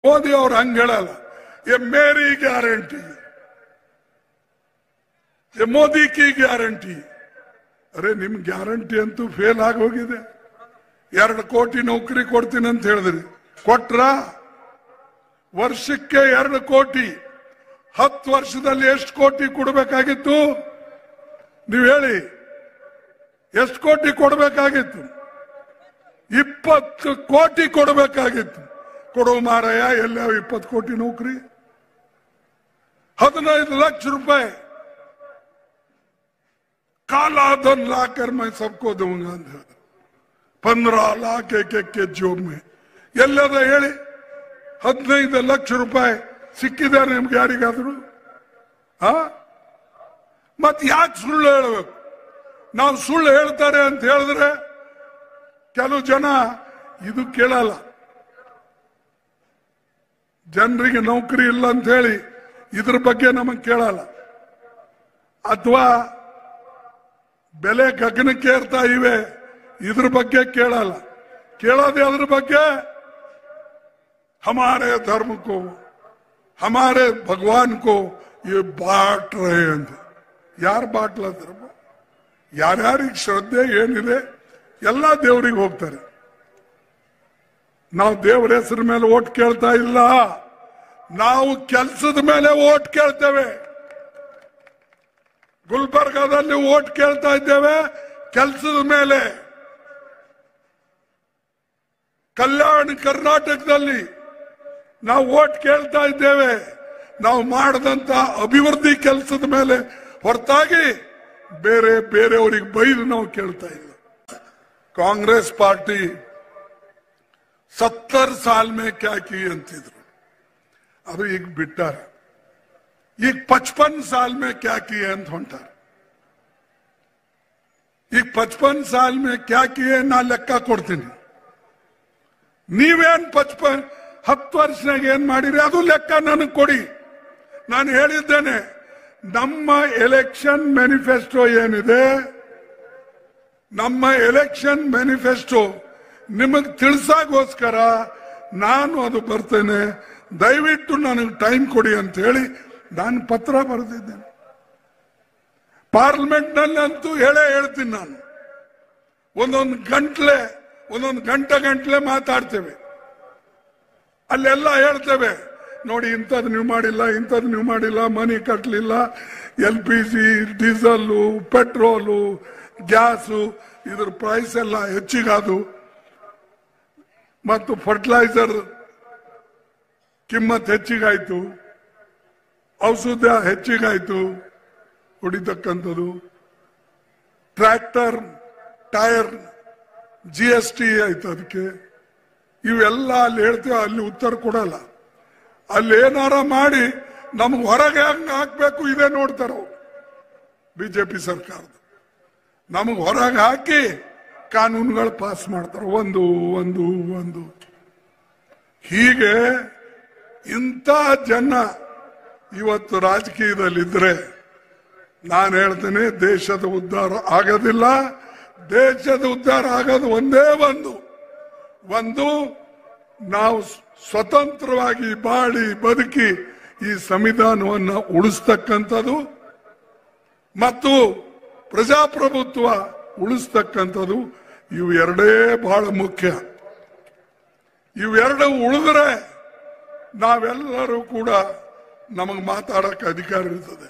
मोदी और हंगेಳಲ್ಲ ये मेरी गारंटी, ये मोदी की गारंटी। अरे निम ಗ್ಯಾರಂಟಿ ಅಂತೂ ಫೇಲ್ ಆಗಿ ಹೋಗಿದೆ। 2 ಕೋಟಿ ನೌಕರಿ ಕೊಡ್ತೀನಿ ಅಂತ ಹೇಳಿದ್ರಿ, ಕೊಟ್ರಾ? ವರ್ಷಕ್ಕೆ 2 ಕೋಟಿ, 10 ವರ್ಷದಲ್ಲಿ ಎಷ್ಟು ಕೋಟಿ ಕೊಡಬೇಕಾಗಿತ್ತು ನೀವು ಹೇಳಿ? ಎಷ್ಟು ಕೋಟಿ ಕೊಡಬೇಕಾಗಿತ್ತು? 20 ಕೋಟಿ ಕೊಡಬೇಕಾಗಿತ್ತು। ಕೊಡೋ ಮಾರಾಯ, ಎಲ್ಲ 20 ಕೋಟಿ ನೌಕರಿ, 15 ಲಕ್ಷ ರೂಪಾಯಿ काला धन लाकर मैं सबको दूंगा, 15 लाख एक के जोब में ಎಲ್ಲದ ಹೇಳಿ? 15 ಲಕ್ಷ ರೂಪಾಯಿ ಸಿಕ್ಕಿದೆ ನಿಮ್ಗೆ ಯಾರಿಗಾದ್ರು? ಮತ್ ಯಾಕೆ ಸುಳ್ಳು ಹೇಳಬೇಕು? ನಾವು ಸುಳ್ಳು ಹೇಳ್ತಾರೆ ಅಂತ ಹೇಳಿದ್ರೆ ಕೆಲವು ಜನ ಇದು ಕೇಳಲ್ಲ, ಜನರಿಗೆ ನೌಕರಿ ಇಲ್ಲ ಅಂತ ಹೇಳಿ ಇದ್ರ ಬಗ್ಗೆ ನಮಗೆ ಕೇಳಲ್ಲ, ಅಥವಾ ಬೆಲೆ ಗಗನಕ್ಕೆ ಏರ್ತಾ ಇವೆ ಇದ್ರ ಬಗ್ಗೆ ಕೇಳಲ್ಲ। ಕೇಳೋದೇ ಅದ್ರ ಬಗ್ಗೆ हमारे धर्म को, हमारे भगवान को ये बांट रहे हैं। यार बांटलत्र? ಯಾರ್ಯಾರಿಗೆ ಶ್ರದ್ಧೆ ಏನಿದೆ ಎಲ್ಲ ದೇವರಿಗೆ ಹೋಗ್ತಾರೆ। ನಾವು ದೇವರ ಹೆಸರ ಮೇಲೆ ಓಟ್ ಕೇಳ್ತಾ ಇಲ್ಲ, ನಾವು ಕೆಲಸದ ಮೇಲೆ ಓಟ್ ಕೇಳ್ತೇವೆ। ಗುಲ್ಬರ್ಗಾದಲ್ಲಿ ಓಟ್ ಕೇಳ್ತಾ ಇದ್ದೇವೆ ಕೆಲಸದ ಮೇಲೆ, ಕಲ್ಯಾಣ ಕರ್ನಾಟಕದಲ್ಲಿ ನಾವು ಓಟ್ ಕೇಳ್ತಾ ಇದ್ದೇವೆ ನಾವು ಮಾಡದಂತ ಅಭಿವೃದ್ಧಿ ಕೆಲಸದ ಮೇಲೆ, ಹೊರತಾಗಿ ಬೇರೆಯವರಿಗೆ ಬೈದು ನಾವು ಕೇಳ್ತಾ ಇಲ್ಲ। कांग्रेस पार्टी 70 साल में क्या की ಅಂತಿದ್ರು, ಅದು ಈಗ ಬಿಟ್ಟಾರೆ। ಈಗ 55 साल में क्या किए ಅಂತ ಹೊಂಟಾರೆ। ಈಗ 55 साल में क्या किए ನಾ ಲೆಕ್ಕ ಕೊಡ್ತೀನಿ, ನೀವೇನ್ 10 ವರ್ಷನಾಗ ಏನ್ ಮಾಡಿರಿ ಅದು ಲೆಕ್ಕ ನನಗೆ ಕೊಡಿ। ನಾನು ಹೇಳಿದ್ದೇನೆ, ನಮ್ಮ ಎಲೆಕ್ಷನ್ ಮ್ಯಾನಿಫೆಸ್ಟೋ ಏನಿದೆ, ನಮ್ಮ ಎಲೆಕ್ಷನ್ ಮ್ಯಾನಿಫೆಸ್ಟೋ ನಿಮಗೆ ತಿಳಿಸಾಗೋಸ್ಕರ ನಾನು ಅದು ಬರ್ತೇನೆ, ದಯವಿಟ್ಟು ನನಗೆ ಟೈಮ್ ಕೊಡಿ ಅಂತ ಹೇಳಿ ನಾನು ಪತ್ರ ಬರೆದಿದ್ದೇನೆ। ಪಾರ್ಲಿಮೆಂಟ್ ನಲ್ಲಂತೂ ಹೇಳ್ತೀನಿ ನಾನು, ಒಂದೊಂದು ಗಂಟೆ ಮಾತಾಡ್ತೇವೆ, ಅಲ್ಲೆಲ್ಲ ಹೇಳ್ತೇವೆ ನೋಡಿ ಇಂಥದ್ದು ನೀವು ಮಾಡಿಲ್ಲ, ಇಂಥದ್ದು ನೀವು ಮಾಡಿಲ್ಲ, ಮನಿ ಕಟ್ಟಲಿಲ್ಲ, LPG, ಡೀಸೆಲ್ಲು, ಪೆಟ್ರೋಲು, ಗ್ಯಾಸು ಇದ್ರ ಪ್ರೈಸ್ ಎಲ್ಲ ಹೆಚ್ಚಿಗಾದು, ಮತ್ತು ಫರ್ಟಿಲೈಸರ್ ಕಿಮ್ಮತ್ ಹೆಚ್ಚಿಗಾಯ್ತು, ಔಷಧ ಹೆಚ್ಚಿಗಾಯ್ತು ಹೊಡಿತಕ್ಕಂಥದ್ದು, ಟ್ರ್ಯಾಕ್ಟರ್ ಟೈರ್ GST ಆಯ್ತು ಅದಕ್ಕೆ, ಇವೆಲ್ಲ ಅಲ್ಲಿ ಹೇಳ್ತೇವೆ, ಅಲ್ಲಿ ಉತ್ತರ ಕೊಡಲ್ಲ। ಅಲ್ಲಿ ಏನಾರ ಮಾಡಿ ನಮ್ಗೆ ಹೊರಗೆ ಹಂಗೆ ಹಾಕ್ಬೇಕು ಇದೇ ನೋಡ್ತಾರ ಬಿಜೆಪಿ ಸರ್ಕಾರದ, ನಮಗೆ ಹೊರಗೆ ಹಾಕಿ ಕಾನೂನುಗಳು ಪಾಸ್ ಮಾಡ್ತಾರೆ ಒಂದು ಹೀಗೆ ಇಂಥ ಜನ ಇವತ್ತು ರಾಜಕೀಯದಲ್ಲಿದ್ರೆ ನಾನು ಹೇಳ್ತೇನೆ ದೇಶದ ಉದ್ಧಾರ ಆಗೋದಿಲ್ಲ। ದೇಶದ ಉದ್ಧಾರ ಆಗೋದು ಒಂದೇ ಒಂದು ನಾವು ಸ್ವತಂತ್ರವಾಗಿ ಬಾಳಿ ಬದುಕಿ ಈ ಸಂವಿಧಾನವನ್ನು ಉಳಿಸ್ತಕ್ಕಂಥದ್ದು ಮತ್ತು ಪ್ರಜಾಪ್ರಭುತ್ವ ಉಳಿಸ್ತಕ್ಕಂಥದ್ದು, ಇವು ಎರಡೇ ಬಹಳ ಮುಖ್ಯ। ಇವೆರಡು ಉಳಿದ್ರೆ ನಾವೆಲ್ಲರೂ ಕೂಡ ನಮಗೆ ಮಾತಾಡಕ್ಕೆ ಅಧಿಕಾರ ಇರ್ತದೆ।